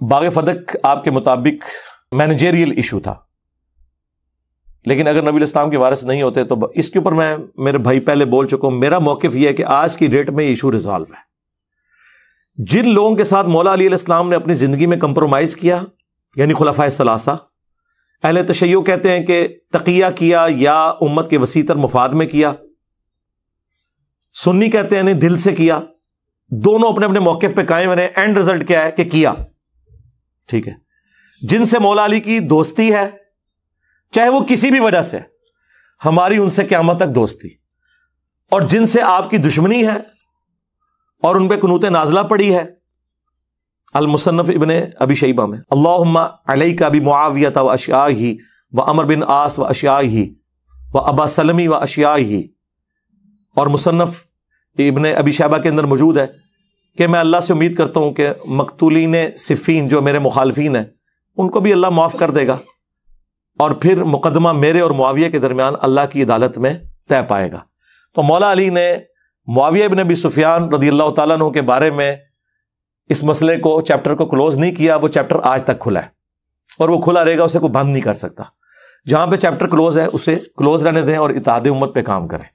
باغ فدق آپ کے مطابق مینیجریل ایشو تھا، لیکن اگر نبی الاسلام کے وارث نہیں ہوتے تو اس کے اوپر میں میرے بھائی پہلے بول چکا ہوں، میرا موقف یہ ہے کہ آج کی ڈیٹ میں یہ ایشو ریزالو ہے۔ جن لوگوں کے ساتھ مولا علی علیہ السلام نے اپنی زندگی میں کمپرومائز کیا، یعنی خلفائے ثلاثہ، اہل تشیع کہتے ہیں کہ تقیہ کیا یا امت کے وسیع تر مفاد میں کیا، سنی کہتے ہیں نہیں دل سے کیا، دونوں اپنے اپنے موقف پہ قائم رہے، اینڈ رزلٹ کیا ہے کہ کیا، ٹھیک ہے۔ جن سے مولا علی کی دوستی ہے چاہے وہ کسی بھی وجہ سے، ہماری ان سے قیامت تک دوستی، اور جن سے آپ کی دشمنی ہے اور ان پہ قنوت نازلہ پڑی ہے، المصنف ابن ابی شیبہ میں اللہم علیک بمعاویہ و اشیاءہ و عمر بن عاص و اشیاءہ و ابا سلمی و اشیاءہ، اور مصنف ابن ابی شیبہ کے اندر موجود ہے کہ میں اللہ سے امید کرتا ہوں کہ مقتولین صفین جو میرے مخالفین ہیں ان کو بھی اللہ معاف کر دے گا، اور پھر مقدمہ میرے اور معاویہ کے درمیان اللہ کی عدالت میں طے پائے گا۔ تو مولا علی نے معاویہ بن ابی سفیان رضی اللہ تعالیٰ عنہ کے بارے میں اس مسئلے کو، چیپٹر کو کلوز نہیں کیا، وہ چیپٹر آج تک کھلا ہے اور وہ کھلا رہے گا، اسے کوئی بند نہیں کر سکتا۔ جہاں پہ چیپٹر کلوز ہے اسے کلوز رہنے دیں اور اتحاد امت پہ کام کریں۔